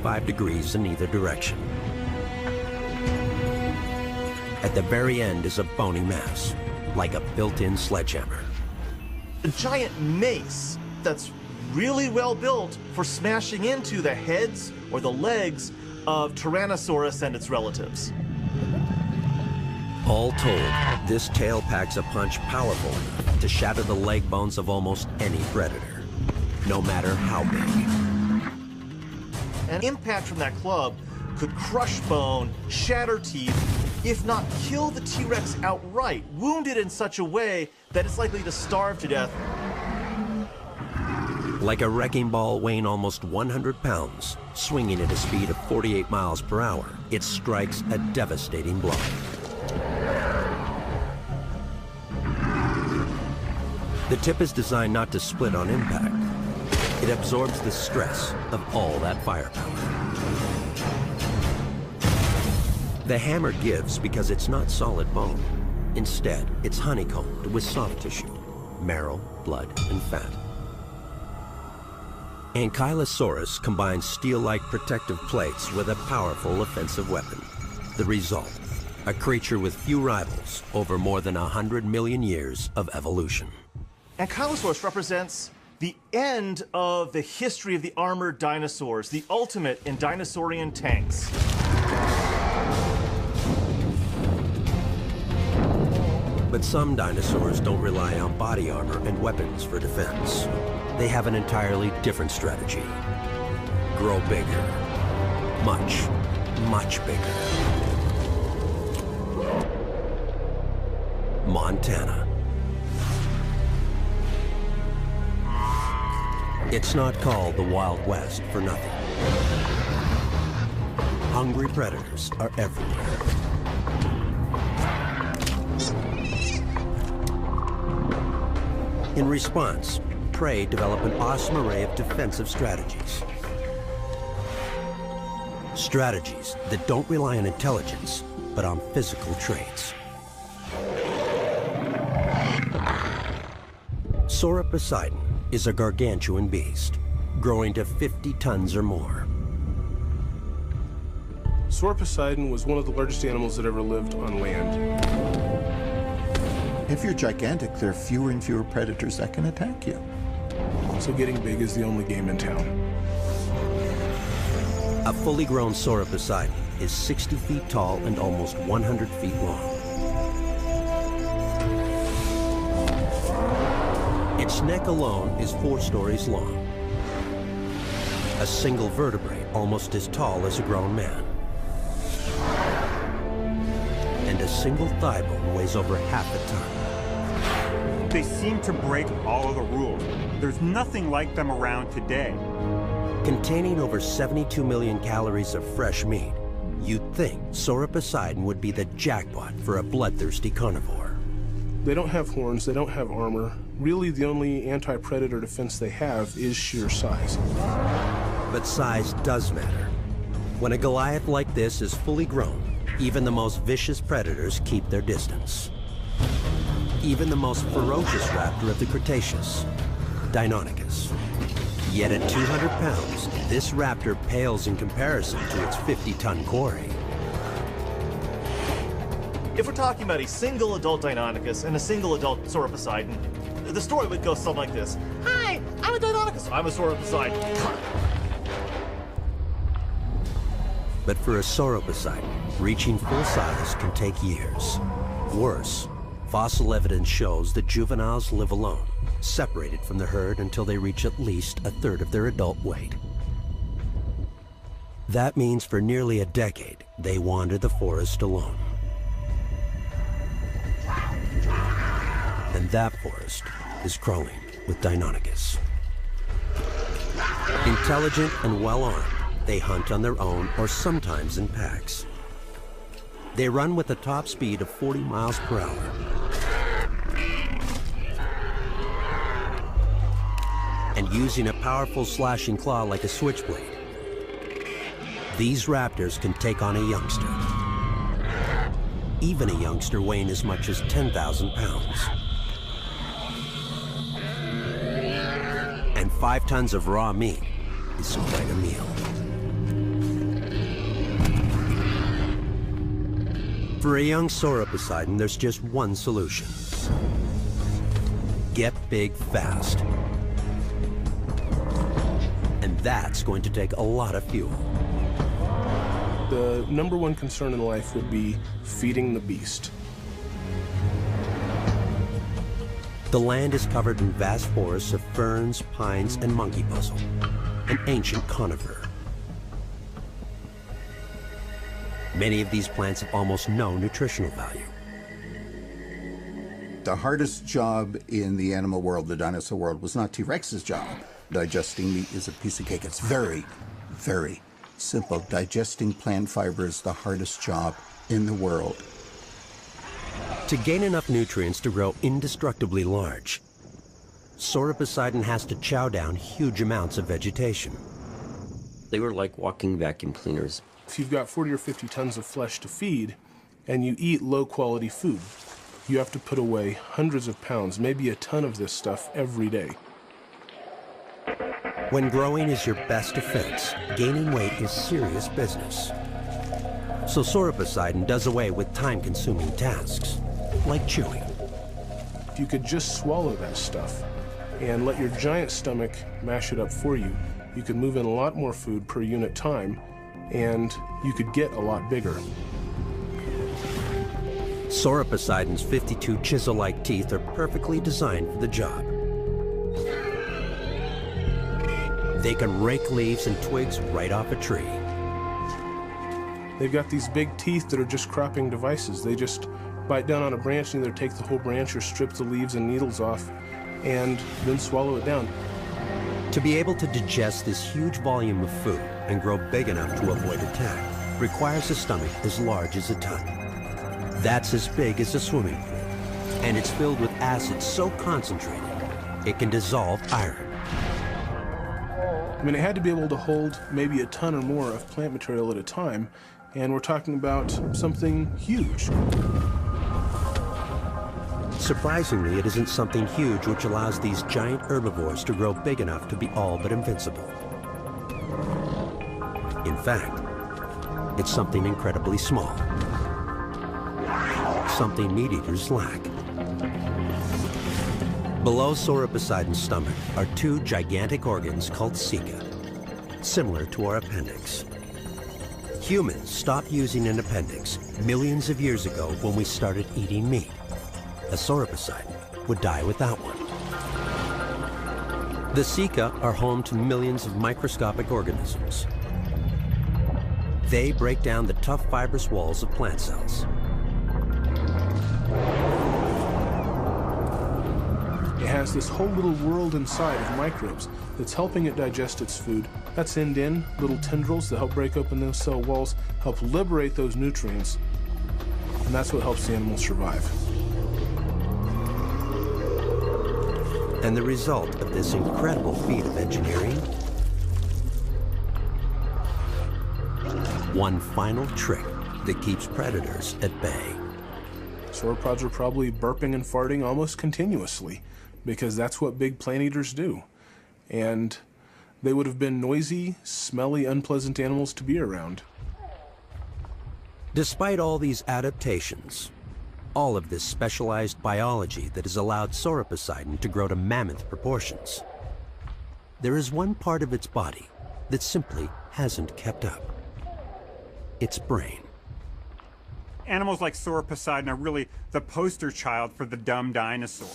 45 degrees in either direction. At the very end is a bony mass, like a built-in sledgehammer. A giant mace that's really well built for smashing into the heads or the legs of Tyrannosaurus and its relatives. All told, this tail packs a punch powerful enough to shatter the leg bones of almost any predator, no matter how big. An impact from that club could crush bone, shatter teeth, if not kill the T-Rex outright, wound it in such a way that it's likely to starve to death. Like a wrecking ball weighing almost 100 pounds, swinging at a speed of 48 miles per hour, it strikes a devastating blow. The tip is designed not to split on impact. It absorbs the stress of all that firepower. The hammer gives because it's not solid bone. Instead, it's honeycombed with soft tissue, marrow, blood, and fat. Ankylosaurus combines steel-like protective plates with a powerful offensive weapon. The result, a creature with few rivals over more than 100 million years of evolution. Ankylosaurus represents the end of the history of the armored dinosaurs, the ultimate in dinosaurian tanks. But some dinosaurs don't rely on body armor and weapons for defense. They have an entirely different strategy. Grow bigger. Much, much bigger. Montana. It's not called the Wild West for nothing. Hungry predators are everywhere. In response, prey develop an awesome array of defensive strategies. Strategies that don't rely on intelligence, but on physical traits. Sauroposeidon is a gargantuan beast, growing to 50 tons or more. Sauroposeidon was one of the largest animals that ever lived on land. If you're gigantic, there are fewer and fewer predators that can attack you. So getting big is the only game in town. A fully grown Sauroposeidon is 60 feet tall and almost 100 feet long. Its neck alone is 4 stories long. A single vertebrae almost as tall as a grown man. And a single thigh bone weighs over half a ton. They seem to break all of the rules. There's nothing like them around today. Containing over 72 million calories of fresh meat, you'd think Sauroposeidon would be the jackpot for a bloodthirsty carnivore. They don't have horns, they don't have armor. Really, the only anti-predator defense they have is sheer size. But size does matter. When a Goliath like this is fully grown, even the most vicious predators keep their distance. Even the most ferocious raptor of the Cretaceous, Deinonychus. Yet at 200 pounds, this raptor pales in comparison to its 50-ton quarry. If we're talking about a single adult Deinonychus and a single adult Sauroposeidon, the story would go something like this. Hi, I'm a Deinonychus. I'm a Sauroposeidon. But for a Sauroposeidon, reaching full size can take years. Worse, fossil evidence shows that juveniles live alone, separated from the herd until they reach at least a third of their adult weight. That means for nearly a decade, they wander the forest alone. And that forest is crawling with Deinonychus. Intelligent and well-armed, they hunt on their own or sometimes in packs. They run with a top speed of 40 miles per hour. And using a powerful slashing claw like a switchblade, these raptors can take on a youngster. Even a youngster weighing as much as 10,000 pounds. And 5 tons of raw meat is quite a meal. For a young Sauroposeidon, there's just one solution. Get big fast. And that's going to take a lot of fuel. The number one concern in life would be feeding the beast. The land is covered in vast forests of ferns, pines, and monkey puzzle, an ancient conifer. Many of these plants have almost no nutritional value. The hardest job in the animal world, the dinosaur world, was not T-Rex's job. Digesting meat is a piece of cake. It's very, very simple. Digesting plant fiber is the hardest job in the world. To gain enough nutrients to grow indestructibly large, Sauroposeidon has to chow down huge amounts of vegetation. They were like walking vacuum cleaners. If you've got 40 or 50 tons of flesh to feed and you eat low-quality food, you have to put away hundreds of pounds, maybe a ton of this stuff every day. When growing is your best defense, gaining weight is serious business. So Sauroposeidon does away with time-consuming tasks, like chewing. If you could just swallow that stuff and let your giant stomach mash it up for you, you could move in a lot more food per unit time, and you could get a lot bigger. Sauroposeidon's 52 chisel-like teeth are perfectly designed for the job. They can rake leaves and twigs right off a tree. They've got these big teeth that are just cropping devices. They just bite down on a branch and either take the whole branch or strip the leaves and needles off and then swallow it down. To be able to digest this huge volume of food and grow big enough to avoid attack requires a stomach as large as a ton. That's as big as a swimming pool, and it's filled with acid so concentrated it can dissolve iron. I mean, it had to be able to hold maybe a ton or more of plant material at a time, and we're talking about something huge. Surprisingly, it isn't something huge which allows these giant herbivores to grow big enough to be all but invincible. In fact, it's something incredibly small. Something meat-eaters lack. Below Sauroposeidon's stomach are two gigantic organs called ceca, similar to our appendix. Humans stopped using an appendix millions of years ago when we started eating meat. A Sauroposeidon would die without one. The ceca are home to millions of microscopic organisms. They break down the tough fibrous walls of plant cells. It has this whole little world inside of microbes that's helping it digest its food. That's end-in, little tendrils that help break open those cell walls, help liberate those nutrients, and that's what helps the animal survive. And the result of this incredible feat of engineering? One final trick that keeps predators at bay. Sauropods are probably burping and farting almost continuously, because that's what big plant eaters do. And they would have been noisy, smelly, unpleasant animals to be around. Despite all these adaptations, all of this specialized biology that has allowed Sauroposeidon to grow to mammoth proportions, there is one part of its body that simply hasn't kept up. Its brain. Animals like Sauroposeidon are really the poster child for the dumb dinosaur.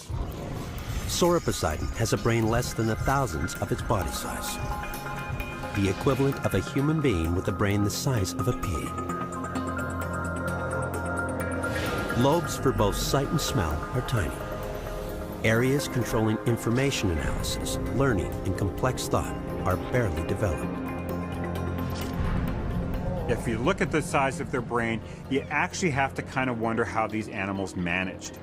Sauroposeidon has a brain less than 1,000th of its body size, the equivalent of a human being with a brain the size of a pea. Lobes for both sight and smell are tiny. Areas controlling information analysis, learning, and complex thought are barely developed. If you look at the size of their brain, you actually have to kind of wonder how these animals managed.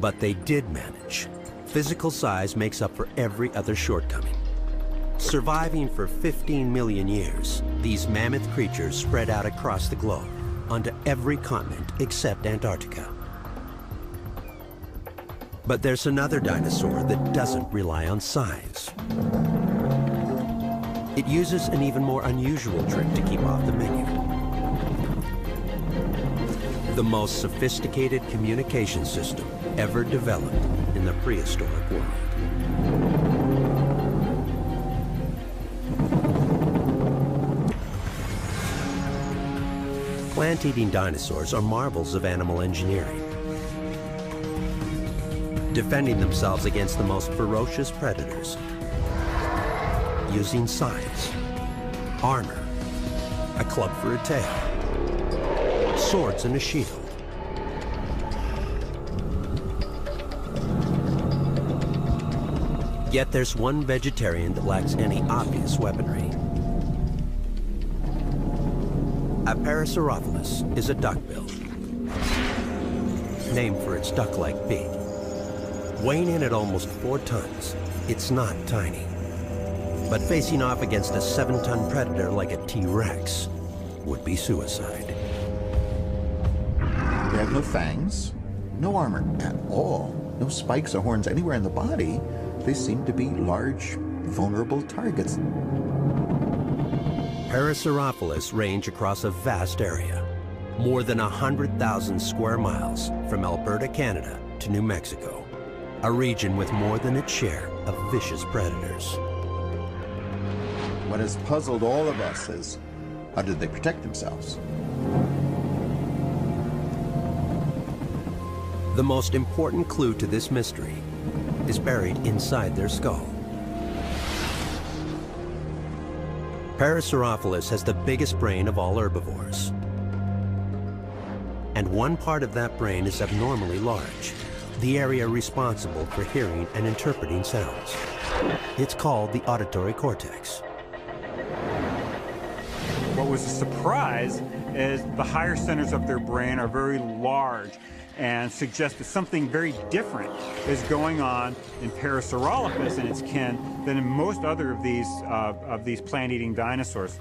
But they did manage. Physical size makes up for every other shortcoming. Surviving for 15 million years, these mammoth creatures spread out across the globe, onto every continent except Antarctica. But there's another dinosaur that doesn't rely on size. It uses an even more unusual trick to keep off the menu. The most sophisticated communication system ever developed in the prehistoric world. Plant-eating dinosaurs are marvels of animal engineering, defending themselves against the most ferocious predators, using science, armor, a club for a tail, swords and a shield. Yet there's one vegetarian that lacks any obvious weaponry. A Parasaurolophus is a duckbill, named for its duck-like beak. Weighing in at almost 4 tons, it's not tiny. But facing off against a 7-ton predator like a T-Rex would be suicide. They have no fangs, no armor at all, no spikes or horns anywhere in the body. They seem to be large, vulnerable targets. Parasaurolophus range across a vast area, more than 100,000 square miles from Alberta, Canada to New Mexico, a region with more than its share of vicious predators. What has puzzled all of us is, how did they protect themselves? The most important clue to this mystery is buried inside their skull. Parasaurolophus has the biggest brain of all herbivores. And one part of that brain is abnormally large, the area responsible for hearing and interpreting sounds. It's called the auditory cortex. What was a surprise is the higher centers of their brain are very large and suggest that something very different is going on in Parasaurolophus and its kin than in most other of these plant-eating dinosaurs.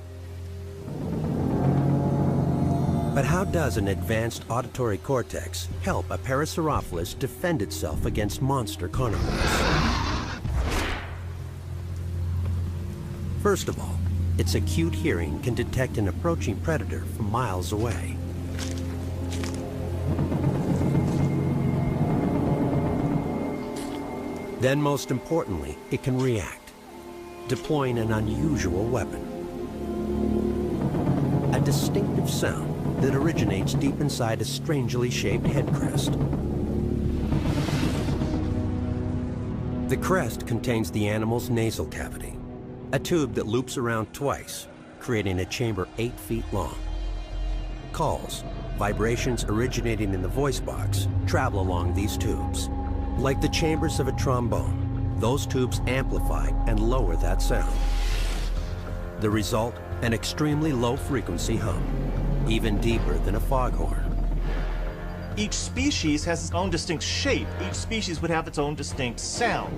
But how does an advanced auditory cortex help a Parasaurolophus defend itself against monster carnivores? First of all, its acute hearing can detect an approaching predator from miles away. Then, most importantly, it can react, deploying an unusual weapon. A distinctive sound that originates deep inside a strangely shaped head crest. The crest contains the animal's nasal cavity, a tube that loops around twice, creating a chamber 8 feet long. Calls, vibrations originating in the voice box, travel along these tubes. Like the chambers of a trombone, those tubes amplify and lower that sound. The result, an extremely low-frequency hum, even deeper than a foghorn. Each species has its own distinct shape. Each species would have its own distinct sound.